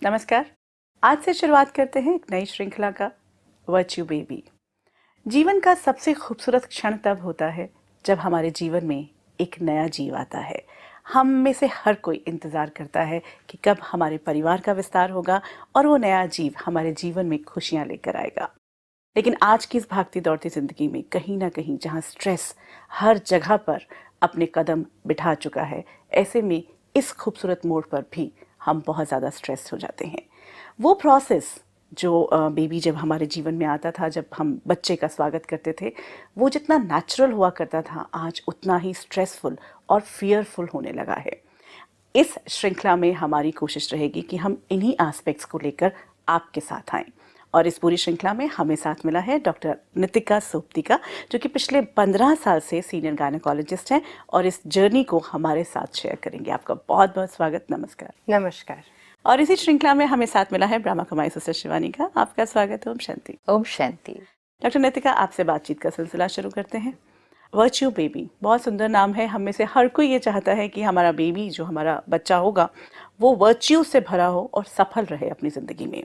नमस्कार। आज से शुरुआत करते हैं एक नई श्रृंखला का वर्च्यू बेबी। जीवन का सबसे खूबसूरत क्षण तब होता है जब हमारे जीवन में एक नया जीव आता है। हम में से हर कोई इंतज़ार करता है कि कब हमारे परिवार का विस्तार होगा और वो नया जीव हमारे जीवन में खुशियाँ लेकर आएगा। लेकिन आज की इस भागती दौड़ती ज़िंदगी में कहीं ना कहीं जहाँ स्ट्रेस हर जगह पर अपने कदम बिठा चुका है, ऐसे में इस खूबसूरत मोड़ पर भी हम बहुत ज़्यादा स्ट्रेस हो जाते हैं। वो प्रोसेस जो बेबी जब हमारे जीवन में आता था, जब हम बच्चे का स्वागत करते थे, वो जितना नेचुरल हुआ करता था, आज उतना ही स्ट्रेसफुल और फियरफुल होने लगा है। इस श्रृंखला में हमारी कोशिश रहेगी कि हम इन्हीं एस्पेक्ट्स को लेकर आपके साथ आएं। और इस पूरी श्रृंखला में हमें साथ मिला है डॉक्टर नितिका सोपती का, जो कि पिछले 15 साल से सीनियर गायनेकोलॉजिस्ट हैं और इस जर्नी को हमारे साथ शेयर करेंगे। आपका बहुत बहुत स्वागत। नमस्कार। नमस्कार। और इसी श्रृंखला में हमें साथ मिला है ब्रह्मा कुमारी सिस्टर शिवानी का। आपका स्वागत है। ओम शांति। ओम शांति। डॉक्टर नितिका, आपसे बातचीत का सिलसिला शुरू करते हैं। वर्च्यू बेबी बहुत सुंदर नाम है। हम में से हर कोई ये चाहता है कि हमारा बेबी, जो हमारा बच्चा होगा, वो वर्च्यू से भरा हो और सफल रहे अपनी ज़िंदगी में।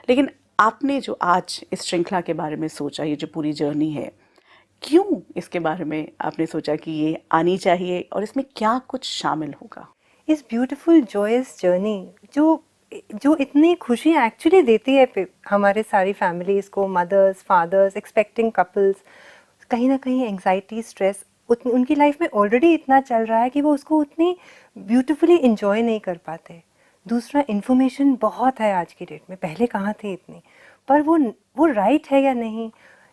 लेकिन आपने जो आज इस श्रृंखला के बारे में सोचा, ये जो पूरी जर्नी है, क्यों इसके बारे में आपने सोचा कि ये आनी चाहिए और इसमें क्या कुछ शामिल होगा? इस ब्यूटीफुल जॉयस जर्नी जो जो इतनी खुशी एक्चुअली देती है हमारे सारी फैमिलीज़ को, मदर्स, फादर्स, एक्सपेक्टिंग कपल्स, कहीं ना कहीं एंग्जाइटी, स्ट्रेस उनकी लाइफ में ऑलरेडी इतना चल रहा है कि वो उसको उतनी ब्यूटीफुली इंजॉय नहीं कर पाते। दूसरा, इन्फॉर्मेशन बहुत है आज की डेट में, पहले कहाँ थी इतनी, पर वो राइट है या नहीं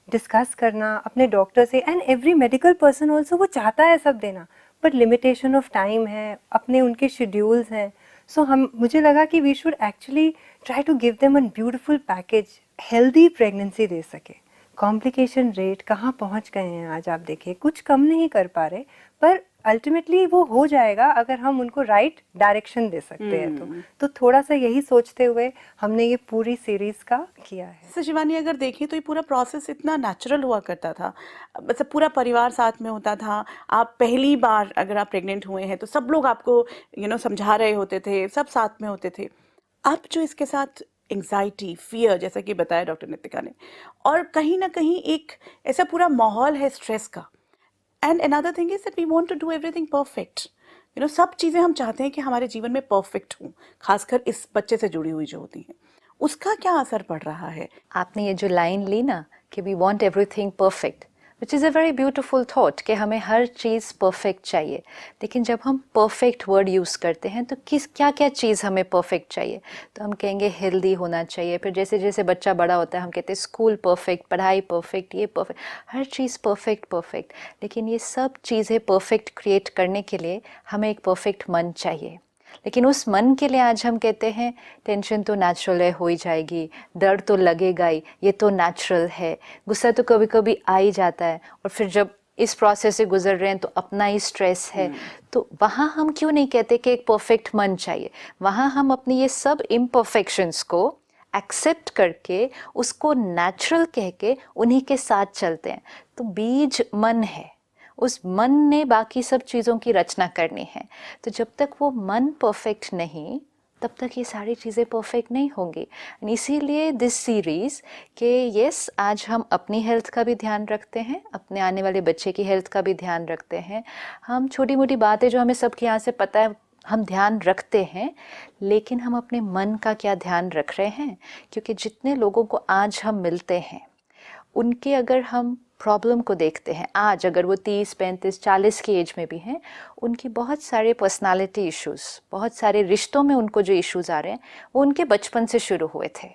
डिस्कस करना अपने डॉक्टर से, and every medical person also वो चाहता है सब देना, बट लिमिटेशन ऑफ टाइम है, अपने उनके शेड्यूल्स हैं। सो मुझे लगा कि we should actually try to give them a beautiful package, healthy pregnancy दे सके। कॉम्प्लिकेशन रेट कहाँ पहुँच गए हैं आज आप देखिए, कुछ कम नहीं कर पा रहे, पर अल्टीमेटली वो हो जाएगा अगर हम उनको राइट डायरेक्शन दे सकते हैं। तो थोड़ा सा यही सोचते हुए हमने ये पूरी सीरीज का किया है। सर शिवानी, अगर देखें तो ये पूरा प्रोसेस इतना नेचुरल हुआ करता था, मतलब पूरा परिवार साथ में होता था। आप पहली बार अगर आप प्रेग्नेंट हुए हैं तो सब लोग आपको समझा रहे होते थे, सब साथ में होते थे। अब जो इसके साथ एंग्जाइटी, फियर, जैसा कि बताया डॉक्टर नितिका ने, और कहीं ना कहीं एक ऐसा पूरा माहौल है स्ट्रेस का। And another thing is that we want to do everything perfect. सब चीज़ें हम चाहते हैं कि हमारे जीवन में परफेक्ट हों, खासकर इस बच्चे से जुड़ी हुई जो होती हैं। उसका क्या असर पड़ रहा है? आपने ये जो लाइन ली ना कि we want everything perfect, which is a very beautiful thought कि हमें हर चीज़ परफेक्ट चाहिए। लेकिन जब हम परफेक्ट वर्ड यूज़ करते हैं तो क्या क्या चीज़ हमें परफेक्ट चाहिए? तो हम कहेंगे हेल्दी होना चाहिए, फिर जैसे जैसे बच्चा बड़ा होता है हम कहते हैं स्कूल परफेक्ट, पढ़ाई परफेक्ट, ये परफेक्ट, हर चीज़ परफेक्ट परफेक्ट। लेकिन ये सब चीज़ें परफेक्ट क्रिएट करने के लिए हमें एक परफेक्ट मन चाहिए। लेकिन उस मन के लिए आज हम कहते हैं टेंशन तो नेचुरल है, हो ही जाएगी, दर्द तो लगेगा ही, ये तो नेचुरल है, गुस्सा तो कभी कभी आ ही जाता है, और फिर जब इस प्रोसेस से गुजर रहे हैं तो अपना ही स्ट्रेस है। तो वहाँ हम क्यों नहीं कहते कि एक परफेक्ट मन चाहिए? वहाँ हम अपनी ये सब इम्परफेक्शंस को एक्सेप्ट करके, उसको नेचुरल कह के उन्हीं के साथ चलते हैं। तो बीज मन है, उस मन ने बाकी सब चीज़ों की रचना करनी है। तो जब तक वो मन परफेक्ट नहीं, तब तक ये सारी चीज़ें परफेक्ट नहीं होंगी। इसीलिए दिस सीरीज़ के यस, आज हम अपनी हेल्थ का भी ध्यान रखते हैं, अपने आने वाले बच्चे की हेल्थ का भी ध्यान रखते हैं। हम छोटी मोटी बातें जो हमें सबके यहाँ से पता है हम ध्यान रखते हैं, लेकिन हम अपने मन का क्या ध्यान रख रहे हैं? क्योंकि जितने लोगों को आज हम मिलते हैं, उनके अगर हम प्रॉब्लम को देखते हैं, आज अगर वो 30, 35, 40 की एज में भी हैं, उनकी बहुत सारे पर्सनालिटी इश्यूज़, बहुत सारे रिश्तों में उनको जो इश्यूज़ आ रहे हैं, वो उनके बचपन से शुरू हुए थे,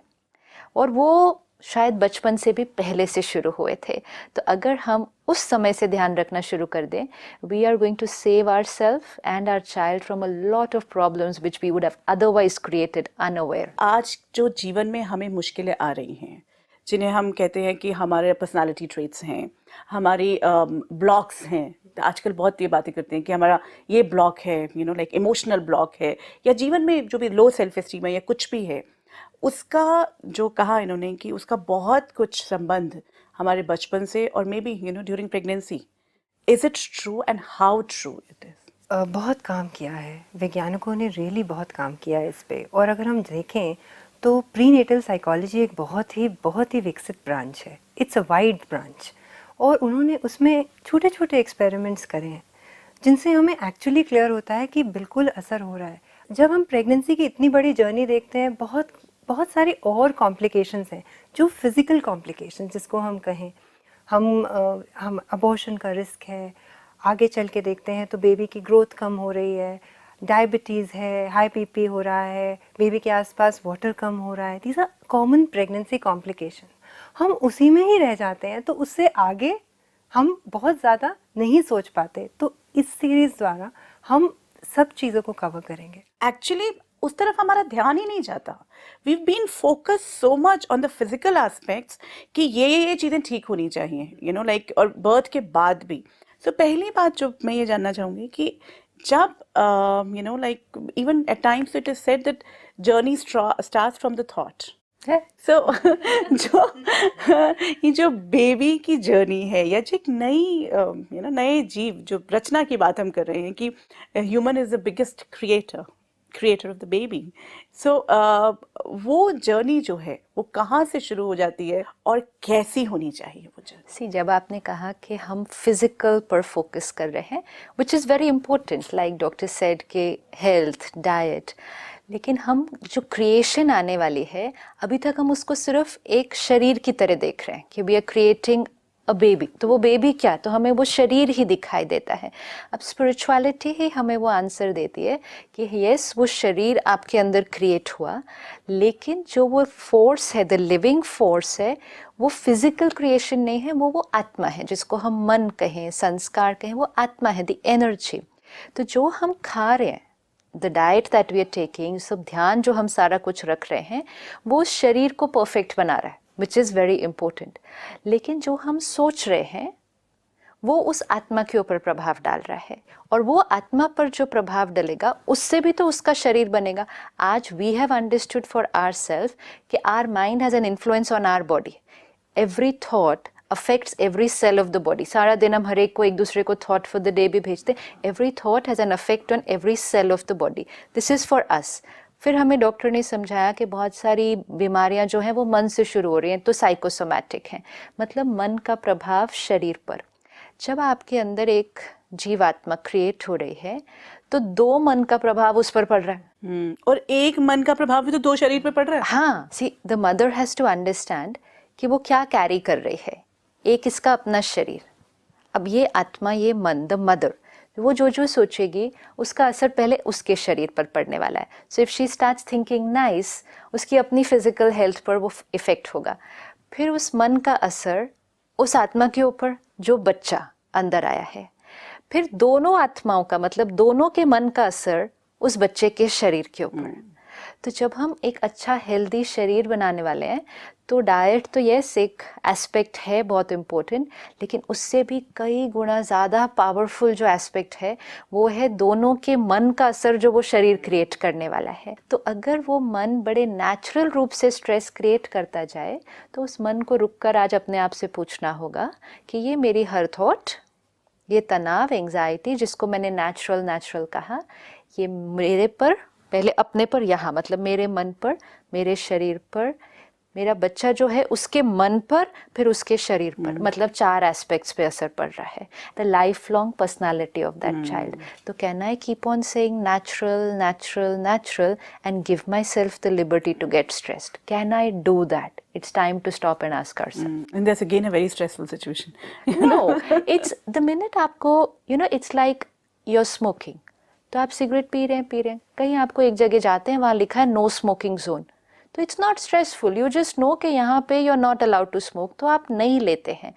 और वो शायद बचपन से भी पहले से शुरू हुए थे। तो अगर हम उस समय से ध्यान रखना शुरू कर दें, we are going to save our self and our child from a lot of problems which we would have otherwise created unaware. आज जो जीवन में हमें मुश्किलें आ रही हैं, जिन्हें हम कहते हैं कि हमारे पर्सनालिटी ट्रेट्स हैं, हमारी ब्लॉक्स हैं, आजकल बहुत ये बातें करते हैं कि हमारा ये ब्लॉक है, लाइक इमोशनल ब्लॉक है, या जीवन में जो भी लो सेल्फ एस्टीम है या कुछ भी है, उसका जो कहा इन्होंने कि उसका बहुत कुछ संबंध हमारे बचपन से और may be during pregnancy. Is it true and how true it is? बहुत काम किया है, वैज्ञानिकों ने रियली बहुत काम किया है इस पे। और अगर हम देखें तो प्रीनेटल साइकोलॉजी एक बहुत ही विकसित ब्रांच है। इट्स अ वाइड ब्रांच, और उन्होंने उसमें छोटे छोटे एक्सपेरिमेंट्स करे हैं जिनसे हमें एक्चुअली क्लियर होता है कि बिल्कुल असर हो रहा है। जब हम प्रेगनेंसी की इतनी बड़ी जर्नी देखते हैं, बहुत बहुत सारे और कॉम्प्लिकेशंस हैं, जो फिज़िकल कॉम्प्लिकेशंस जिसको हम कहें, हम अबॉर्शन का रिस्क है, आगे चल के देखते हैं तो बेबी की ग्रोथ कम हो रही है, डायबिटीज़ है, हाई बीपी हो रहा है, बेबी के आसपास वाटर कम हो रहा है। These are common pregnancy complication. हम उसी में ही रह जाते हैं, तो उससे आगे हम बहुत ज़्यादा नहीं सोच पाते। तो इस सीरीज़ द्वारा हम सब चीज़ों को कवर करेंगे। एक्चुअली उस तरफ हमारा ध्यान ही नहीं जाता। We been focus so much on the physical aspects कि ये चीज़ें ठीक होनी चाहिए, यू नो लाइक, और बर्थ के बाद भी। सो पहली बात जो मैं ये जानना चाहूँगी कि जब you know like even at times it is said that journey starts from the thought. है सो ये जो बेबी की जर्नी है, या जो एक नई यू नो नए जीव जो रचना की बात हम कर रहे हैं कि human is the biggest creator of the baby. So वो जर्नी जो है वो कहाँ से शुरू हो जाती है और कैसी होनी चाहिए वो जर्नी? सी, जब आपने कहा कि हम फिजिकल पर फोकस कर रहे हैं, which is very important, like doctor said के हेल्थ, डाइट, लेकिन हम जो क्रिएशन आने वाली है अभी तक हम उसको सिर्फ एक शरीर की तरह देख रहे हैं कि we are creating a baby. तो वो बेबी क्या, तो हमें वो शरीर ही दिखाई देता है। अब स्पिरिचुअलिटी ही हमें वो आंसर देती है कि यस, वो शरीर आपके अंदर क्रिएट हुआ, लेकिन जो वो फोर्स है, द लिविंग फोर्स है, वो फिजिकल क्रिएशन नहीं है, वो आत्मा है, जिसको हम मन कहें, संस्कार कहें, वो आत्मा है, द एनर्जी। तो जो हम खा रहे हैं, the diet that we are taking, सब ध्यान जो हम सारा कुछ रख रहे हैं, वो उस शरीर को परफेक्ट बना रहा है, विच इज़ वेरी इंपॉर्टेंट। लेकिन जो हम सोच रहे हैं वो उस आत्मा के ऊपर प्रभाव डाल रहा है, और वो आत्मा पर जो प्रभाव डलेगा उससे भी तो उसका शरीर बनेगा। आज we have understood for our self कि our mind has an influence on our body. Every thought affects every cell of the body. सारा दिन हम हर एक को एक दूसरे को थॉट फॉर द डे भी भेजते। Every thought has an affect on every cell of the body. This is for us. फिर हमें डॉक्टर ने समझाया कि बहुत सारी बीमारियां जो हैं वो मन से शुरू हो रही हैं, तो साइकोसोमैटिक हैं, मतलब मन का प्रभाव शरीर पर। जब आपके अंदर एक जीवात्मा क्रिएट हो रही है तो दो मन का प्रभाव उस पर पड़ रहा है। और एक मन का प्रभाव भी तो दो शरीर पे पड़ रहा है। हाँ, see, the mother has to understand कि वो क्या कैरी कर रही है। एक इसका अपना शरीर, अब ये आत्मा, ये मन, द मदर, वो जो सोचेगी उसका असर पहले उसके शरीर पर पड़ने वाला है। So if she starts thinking nice, उसकी अपनी फिजिकल हेल्थ पर वो इफ़ेक्ट होगा। फिर उस मन का असर उस आत्मा के ऊपर जो बच्चा अंदर आया है, फिर दोनों आत्माओं का, मतलब दोनों के मन का असर उस बच्चे के शरीर के ऊपर। तो जब हम एक अच्छा हेल्दी शरीर बनाने वाले हैं तो डाइट तो यस एक एस्पेक्ट है बहुत इम्पोर्टेंट, लेकिन उससे भी कई गुना ज़्यादा पावरफुल जो एस्पेक्ट है वो है दोनों के मन का असर जो वो शरीर क्रिएट करने वाला है। तो अगर वो मन बड़े नेचुरल रूप से स्ट्रेस क्रिएट करता जाए तो उस मन को रुककर आज अपने आप से पूछना होगा कि ये मेरी हर थॉट, ये तनाव, एंग्जाइटी, जिसको मैंने नेचुरल कहा, ये मेरे पर, पहले अपने पर, यहाँ मतलब मेरे मन पर, मेरे शरीर पर, मेरा बच्चा जो है उसके मन पर, फिर उसके शरीर पर, मतलब चार एस्पेक्ट्स पे असर पड़ रहा है। The life long personality of that child. तो can I keep on saying natural natural natural and give my self the liberty to get stressed? Can I do that? It's time to stop and ask ourselves. And that's again a very stressful situation. No, it's the minute आपको, you know, it's like you're smoking. तो आप cigarette P रहे हैं, कहीं आपको एक जगह जाते हैं, वहाँ लिखा है नो स्मोकिंग जोन, तो it's not stressful, you just know कि यहाँ पे you are not allowed to smoke, तो आप नहीं लेते हैं।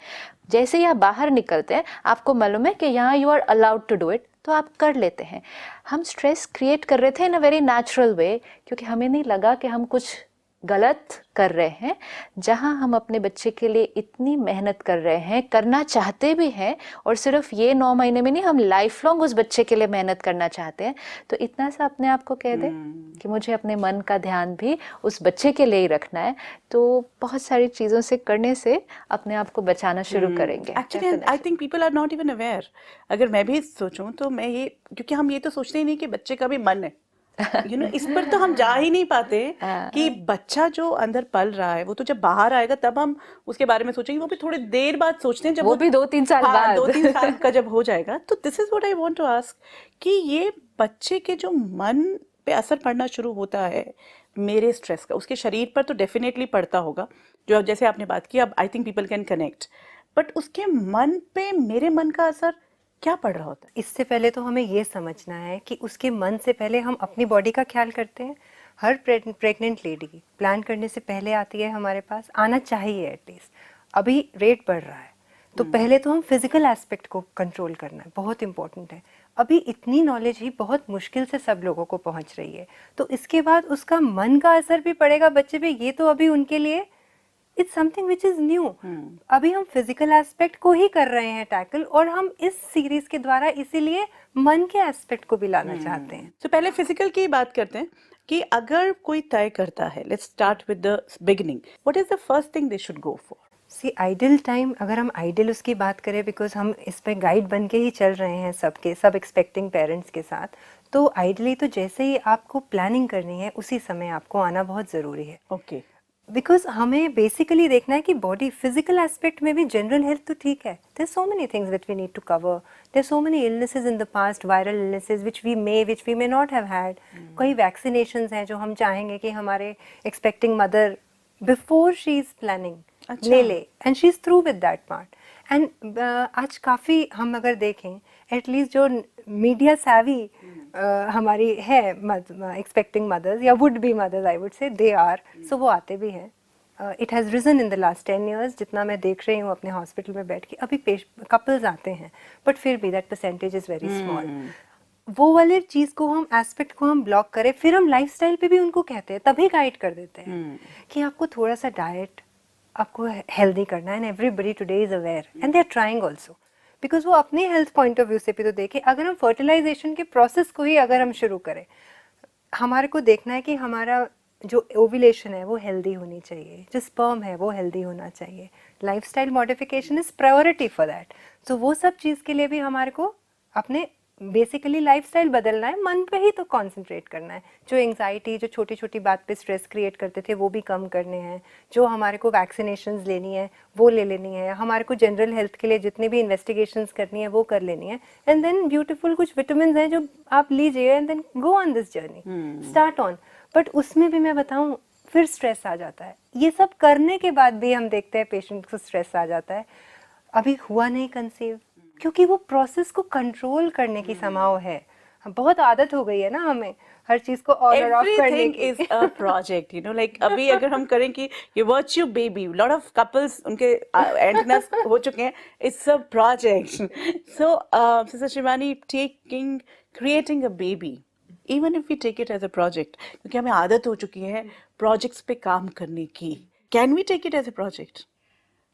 जैसे ही आप बाहर निकलते हैं आपको मालूम है कि यहाँ you are allowed to do it, तो आप कर लेते हैं। हम स्ट्रेस क्रिएट कर रहे थे इन अ वेरी नेचुरल वे, क्योंकि हमें नहीं लगा कि हम कुछ गलत कर रहे हैं, जहां हम अपने बच्चे के लिए इतनी मेहनत कर रहे हैं, करना चाहते भी हैं, और सिर्फ ये 9 महीने में नहीं, हम लाइफ लॉन्ग उस बच्चे के लिए मेहनत करना चाहते हैं, तो इतना सा अपने आप को कह दे कि मुझे अपने मन का ध्यान भी उस बच्चे के लिए ही रखना है, तो बहुत सारी चीज़ों से करने से अपने आप को बचाना शुरू करेंगे। Actually I think people are not even aware. अगर मैं भी सोचूं तो मैं ये, क्योंकि हम ये तो सोचते ही नहीं कि बच्चे का भी मन है, इस पर तो हम जा ही नहीं पाते कि बच्चा जो अंदर पल रहा है वो तो जब बाहर आएगा तब हम उसके बारे में सोचेंगे। वो भी थोड़ी देर बाद सोचते हैं, जब वो भी 2-3 साल हाँ, बाद 2-3 साल का जब हो जाएगा। तो this is what I want to ask कि ये बच्चे के जो मन पे असर पड़ना शुरू होता है मेरे स्ट्रेस का, उसके शरीर पर तो डेफिनेटली पड़ता होगा, जो अब जैसे आपने बात की, अब आई think people can connect, but उसके मन पे मेरे मन का असर क्या पड़ रहा होता है? इससे पहले तो हमें ये समझना है कि उसके मन से पहले हम अपनी बॉडी का ख्याल करते हैं। हर प्रेग्नेंट लेडी प्लान करने से पहले आती है हमारे पास, आना चाहिए एटलीस्ट। अभी रेट बढ़ रहा है तो पहले तो हम फिजिकल एस्पेक्ट को कंट्रोल करना है, बहुत इंपॉर्टेंट है। अभी इतनी नॉलेज ही बहुत मुश्किल से सब लोगों को पहुंच रही है, तो इसके बाद उसका मन का असर भी पड़ेगा बच्चे पे। ये तो अभी उनके लिए it's something which is new. अभी हम फिजिकल एस्पेक्ट को ही कर रहे हैं टैकल, और हम इस सीरीज के द्वारा इसीलिए मन के एस्पेक्ट को भी लाना चाहते हैं। तो पहले फिजिकल की बात करते हैं कि अगर कोई तय करता है, let's start with the beginning, what is the first thing they should go for? See ideal time, अगर हम आइडियल उसकी बात करें, बिकॉज हम इस पे गाइड बन के ही चल रहे हैं सबके सब एक्सपेक्टिंग पेरेंट्स के साथ, तो आइडियली तो जैसे ही आपको प्लानिंग करनी है उसी समय आपको आना बहुत ज़रूरी है। ओके, बिकॉज हमें बेसिकली देखना है कि बॉडी फिजिकल एस्पेक्ट में भी जनरल हेल्थ तो ठीक है। There so many things that we need to cover, there so many illnesses in the past, viral illnesses which we may not have had. कई वैक्सीनेशंस हैं जो हम चाहेंगे कि हमारे expecting mother before she is planning ले ले, and she is through with that part. And आज काफ़ी हम अगर देखें, एटलीस्ट जो मीडिया savvy हमारी है एक्सपेक्टिंग मदर्स या would be mothers, I would say they are, so वो आते भी हैं। It has reason in the last 10 years, जितना मैं देख रही हूँ अपने हॉस्पिटल में बैठ के। अभी कपल्स आते हैं, बट फिर भी that percentage is very small. वो वाले चीज़ को हम एस्पेक्ट को हम ब्लॉक करें, फिर हम लाइफस्टाइल पे भी उनको कहते हैं, तभी गाइड कर देते हैं कि आपको थोड़ा सा डाइट आपको हेल्दी करना है। And everybody today is aware and they are trying also, because वो अपने हेल्थ पॉइंट ऑफ व्यू से भी तो देखें। अगर हम फर्टिलाइजेशन के प्रोसेस को ही अगर हम शुरू करें, हमारे को देखना है कि हमारा जो ओव्यूलेशन है वो हेल्दी होनी चाहिए, जो स्पर्म है वो हेल्दी होना चाहिए। Lifestyle modification is priority for that. तो वो सब चीज़ के लिए भी हमारे को अपने बेसिकली लाइफस्टाइल बदलना है, मन पे ही तो कंसंट्रेट करना है। जो एंजाइटी, जो छोटी छोटी बात पे स्ट्रेस क्रिएट करते थे वो भी कम करने हैं। जो हमारे को वैक्सीनेशंस लेनी है वो ले लेनी है, हमारे को जनरल हेल्थ के लिए जितने भी इन्वेस्टिगेशंस करनी है वो कर लेनी है। एंड देन ब्यूटीफुल कुछ विटामिन हैं जो आप लीजिए, and then go on this journey, start on. But उसमें भी मैं बताऊँ, फिर स्ट्रेस आ जाता है। ये सब करने के बाद भी हम देखते हैं पेशेंट को स्ट्रेस आ जाता है, अभी हुआ नहीं कंसीव, क्योंकि वो प्रोसेस को कंट्रोल करने की समाव है। बहुत आदत हो गई है ना हमें हर चीज को ऑन और ऑफ करने एवरीथिंग की। इज अ प्रोजेक्ट, लाइक अभी अगर हम करें कि ये virtue baby, lot of couples उनके एंटेनास हो चुके हैं, it's a project. So sister Shivani, creating a baby, even if we take it as a project, क्योंकि हमें आदत हो चुकी है प्रोजेक्ट्स पे काम करने की, can we take it as a project?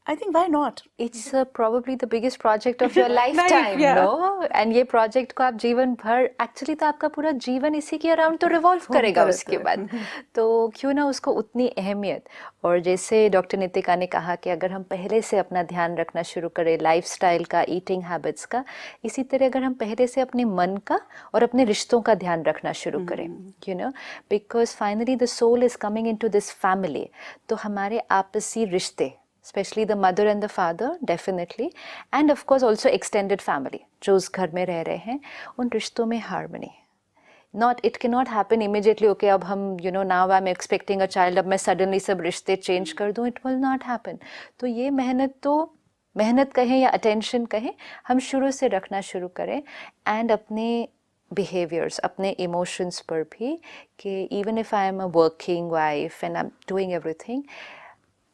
I think why not? It's probably the biggest project of your lifetime, yeah. no? And ये project को आप जीवन भर, actually तो आपका पूरा जीवन इसी के अराउंड तो रिवॉल्व करेगा उसके बाद, तो क्यों ना उसको उतनी अहमियत। और जैसे डॉक्टर नितिका ने कहा कि अगर हम पहले से अपना ध्यान रखना शुरू करें लाइफस्टाइल का, ईटिंग हैबिट्स का, इसी तरह अगर हम पहले से अपने मन का और अपने रिश्तों का ध्यान रखना शुरू करें, because finally the soul is coming into this family. तो हमारे आपसी रिश्ते, especially the mother and the father, definitely, and of course also extended family, जो उस घर में रह रहे हैं, उन रिश्तों में harmony, it cannot happen immediately, okay, अब हम now I'm expecting a child, अब मैं suddenly सब रिश्ते चेंज कर दूँ, it will not happen। तो ये मेहनत कहें या attention कहें, हम शुरू से रखना शुरू करें, and अपने behaviors, अपने emotions पर भी, कि even if I am a working wife and I'm doing everything,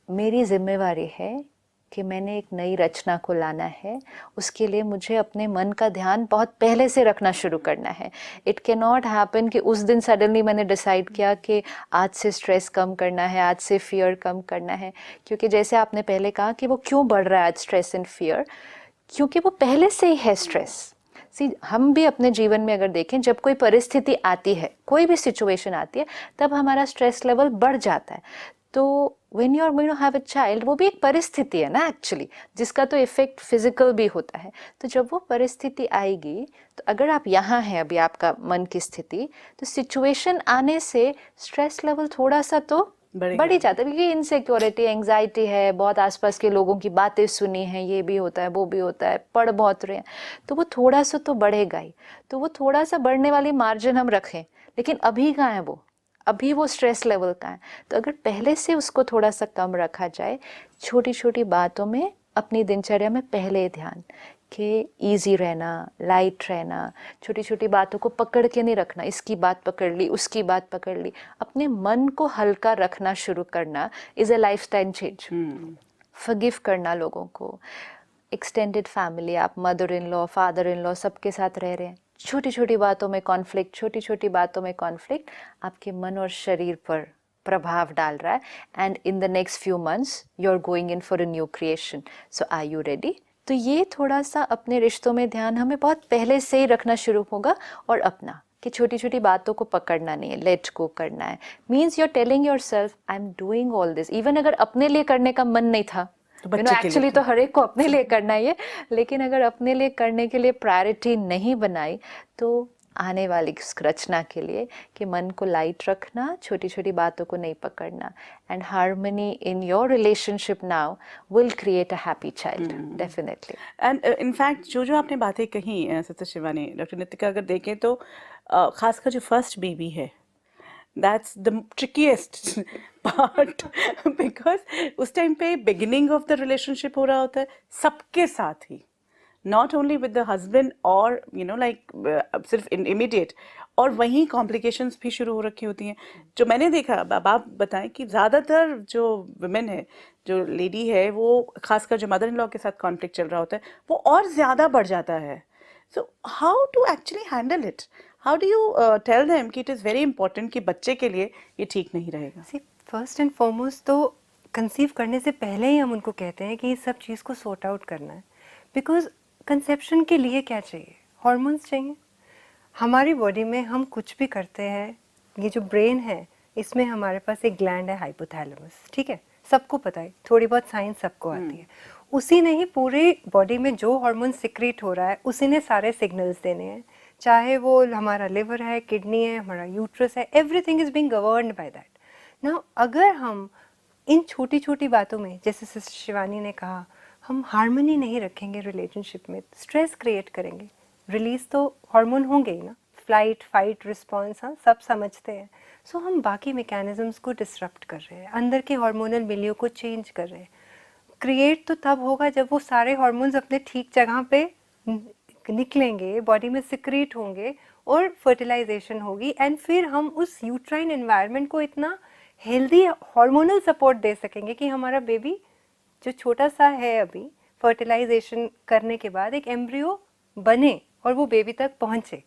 मेरी जिम्मेवारी है कि मैंने एक नई रचना को लाना है, उसके लिए मुझे अपने मन का ध्यान बहुत पहले से रखना शुरू करना है. इट कैन नॉट हैपन कि उस दिन सडनली मैंने डिसाइड किया कि आज से स्ट्रेस कम करना है, आज से फियर कम करना है. क्योंकि जैसे आपने पहले कहा कि वो क्यों बढ़ रहा है आज स्ट्रेस एंड फियर, क्योंकि वो पहले से ही है स्ट्रेस. हम भी अपने जीवन में अगर देखें, जब कोई परिस्थिति आती है, कोई भी सिचुएशन आती है, तब हमारा स्ट्रेस लेवल बढ़ जाता है. तो when you are going to have a child, वो भी एक परिस्थिति है ना एक्चुअली, जिसका तो इफेक्ट फिजिकल भी होता है. तो जब वो परिस्थिति आएगी, तो अगर आप यहाँ हैं अभी, आपका मन की स्थिति, तो सिचुएशन आने से स्ट्रेस लेवल थोड़ा सा तो बढ़ ही जाता है. क्योंकि इनसिक्योरिटी, एंग्जाइटी है, बहुत आसपास के लोगों की बातें सुनी हैं, ये भी होता है, वो भी होता है, पढ़ बहुत रहे हैं, तो वो थोड़ा सा तो बढ़ेगा ही. तो वो थोड़ा सा बढ़ने वाली मार्जिन हम रखें, लेकिन अभी कहाँ है वो, अभी वो स्ट्रेस लेवल का है. तो अगर पहले से उसको थोड़ा सा कम रखा जाए, छोटी छोटी बातों में अपनी दिनचर्या में पहले ध्यान कि इजी रहना, लाइट रहना, छोटी छोटी बातों को पकड़ के नहीं रखना, इसकी बात पकड़ ली, उसकी बात पकड़ ली. अपने मन को हल्का रखना शुरू करना is a lifestyle change. Forgive करना लोगों को. एक्सटेंडेड फैमिली, आप mother in law, father in law, सबके साथ रह रहे हैं, छोटी छोटी बातों में कॉन्फ्लिक्ट, छोटी छोटी बातों में कॉन्फ्लिक्ट आपके मन और शरीर पर प्रभाव डाल रहा है. And in the next few months you are going in for a new creation. So are you ready? तो ये थोड़ा सा अपने रिश्तों में ध्यान हमें बहुत पहले से ही रखना शुरू होगा. और अपना कि छोटी छोटी बातों को पकड़ना नहीं है, लेट गो करना है. Means you are telling your self, I am doing all this. Even अगर अपने लिए करने का मन नहीं था, एक्चुअली तो हर एक को अपने लिए करना ही है, लेकिन अगर अपने लिए करने के लिए प्रायोरिटी नहीं बनाई, तो आने वाली रचना के लिए कि मन को लाइट रखना, छोटी छोटी बातों को नहीं पकड़ना. And harmony in your relationship now will create a happy child, definitely. And in fact जो आपने बातें कही सिस्टर शिवानी, डॉक्टर नितिका, अगर देखें तो खासकर जो फर्स्ट बेबी है, that's the trickiest part, because उस टाइम पे बिगिनिंग ऑफ द रिलेशनशिप हो रहा होता है सबके साथ ही, not only with the husband और लाइक सिर्फ इन इमीडिएट, और वहीं कॉम्प्लिकेशंस भी शुरू हो रखी होती हैं. जो मैंने देखा, अब आप बताएं कि ज़्यादातर जो वुमेन है, जो लेडी है, वो खासकर जो मदर इन लॉ के साथ कॉन्फ्लिक्ट चल रहा होता है, वो और ज़्यादा बढ़ जाता है. So how to actually handle it? How do you tell them कि इट इज़ वेरी इंपॉर्टेंट कि बच्चे के लिए ये ठीक नहीं रहेगा? सी, फर्स्ट एंड फॉरमोस्ट तो कंसीव करने से पहले ही हम उनको कहते हैं कि इस सब चीज़ को सॉर्ट आउट करना है. बिकॉज कंसेप्शन के लिए क्या चाहिए? हार्मोन्स चाहिए. हमारी बॉडी में हम कुछ भी करते हैं, ये जो ब्रेन है, इसमें हमारे पास एक ग्लैंड है, हाइपोथैलेमस, ठीक है, सबको पता है, थोड़ी बहुत साइंस सबको आती है. उसी ने ही पूरी बॉडी में जो हार्मोन सिक्रीट हो रहा है, उसी ने सारे सिग्नल्स देने हैं. चाहे वो हमारा लिवर है, किडनी है, हमारा यूट्रस है, everything is being governed by that. Now अगर हम इन छोटी छोटी बातों में, जैसे सिस्टर शिवानी ने कहा, हम हार्मनी नहीं रखेंगे रिलेशनशिप में, स्ट्रेस क्रिएट करेंगे. रिलीज तो हार्मोन होंगे ही ना, फ्लाइट, फाइट, रिस्पॉन्स, हाँ, सब समझते हैं. सो हम बाकी मैकेनिज्म्स को डिसरप्ट कर रहे हैं, अंदर के हार्मोनल मिलियो को चेंज कर रहे हैं. क्रिएट तो तब होगा जब वो सारे हार्मोन्स अपने ठीक जगह पे निकलेंगे, बॉडी में सिक्रीट होंगे और फर्टिलाइजेशन होगी. एंड फिर हम उस यूट्राइन एनवायरनमेंट को इतना हेल्दी हार्मोनल सपोर्ट दे सकेंगे कि हमारा बेबी जो छोटा सा है अभी, फर्टिलाइजेशन करने के बाद एक एम्ब्रियो बने और वो बेबी तक पहुंचे.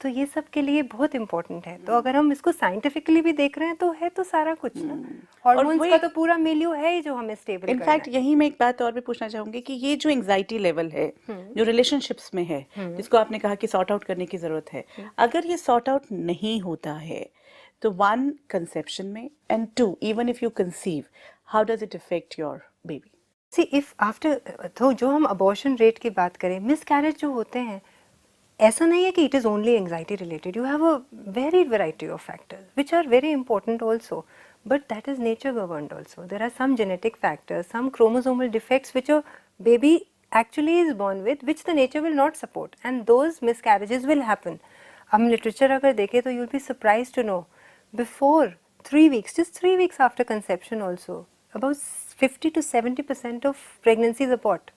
तो ये सब के लिए बहुत इंपॉर्टेंट है. तो अगर हम इसको साइंटिफिकली भी देख रहे हैं तो है तो सारा कुछ ना, हार्मोन्स का तो पूरा मिलियो है ही जो हमें स्टेबल करना है. इनफैक्ट यही मैं एक बात और भी पूछना चाहूंगी कि ये जो एंजाइटी लेवल है जो रिलेशनशिप्स में है, जिसको आपने कहा कि सॉर्ट आउट करने की जरूरत है, अगर ये सॉर्ट आउट नहीं होता है तो वन, कंसेप्शन में, and two, even if you conceive, how does it affect your baby? See, if after, तो जो हम अबॉर्शन रेट की बात करें, मिसकैरेज जो होते हैं, ऐसा नहीं है कि it is only anxiety related. You have a very variety of factors which are very important also, but that is nature governed also. There are some genetic factors, some chromosomal defects which a baby actually is born with, which the nature will not support, and those miscarriages will happen. हम literature अगर देखें तो you'll be surprised to know, before 3 weeks, just 3 weeks after conception also, about 50 to 70% of pregnancies abort.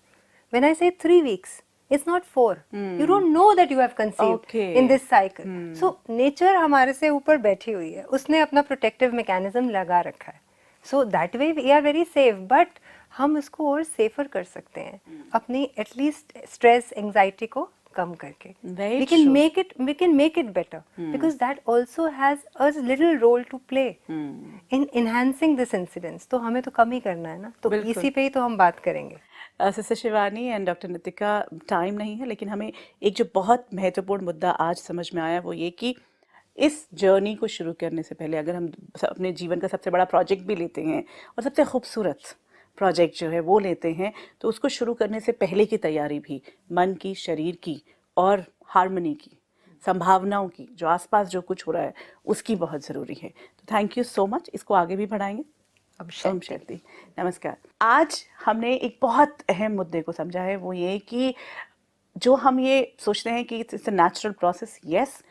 When I say 3 weeks, it's not 4. You don't know that you have conceived in this cycle. So nature हमारे से ऊपर बैठी हुई है, उसने अपना protective mechanism लगा रखा है. So that way we are very safe. But हम उसको और सेफर कर सकते हैं अपनी एटलीस्ट स्ट्रेस एंजाइटी को कम करके. Very we can true. make it better because that also has a little role to play in enhancing this incidence. तो हमें तो कम ही करना है ना, तो बिल्कुल. इसी पे ही तो हम बात करेंगे. Sister Shivani and doctor Nitika, time नहीं है लेकिन हमें एक जो बहुत महत्वपूर्ण मुद्दा आज समझ में आया वो ये कि इस जर्नी को शुरू करने से पहले अगर हम अपने जीवन का सबसे बड़ा प्रोजेक्ट भी लेते हैं और सबसे खूबसूरत प्रोजेक्ट जो है वो लेते हैं, तो उसको शुरू करने से पहले की तैयारी भी मन की, शरीर की और हार्मनी की, संभावनाओं की, जो आसपास जो कुछ हो रहा है उसकी बहुत ज़रूरी है. तो थैंक यू सो मच. इसको आगे भी बढ़ाएंगे. ओम शांति. नमस्कार. आज हमने एक बहुत अहम मुद्दे को समझा है, वो ये कि जो हम ये सोचते हैं कि it's a natural process. Yes,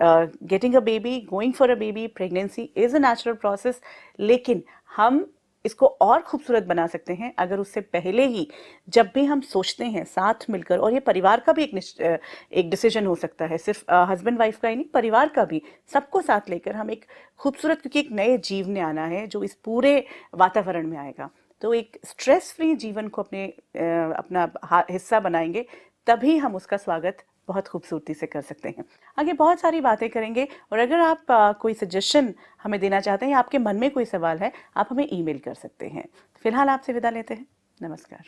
getting a baby, going for a baby, pregnancy is a natural process, लेकिन हम इसको और खूबसूरत बना सकते हैं अगर उससे पहले ही जब भी हम सोचते हैं साथ मिलकर, और ये परिवार का भी एक डिसीजन हो सकता है, सिर्फ हस्बैंड वाइफ का ही नहीं, परिवार का भी, सबको साथ लेकर हम एक खूबसूरत, क्योंकि एक नए जीव ने आना है जो इस पूरे वातावरण में आएगा, तो एक स्ट्रेस फ्री जीवन को अपना हिस्सा बनाएंगे, तभी हम उसका स्वागत बहुत खूबसूरती से कर सकते हैं. आगे बहुत सारी बातें करेंगे, और अगर आप कोई सजेशन हमें देना चाहते हैं या आपके मन में कोई सवाल है, आप हमें ईमेल कर सकते हैं. फिलहाल आपसे विदा लेते हैं. नमस्कार.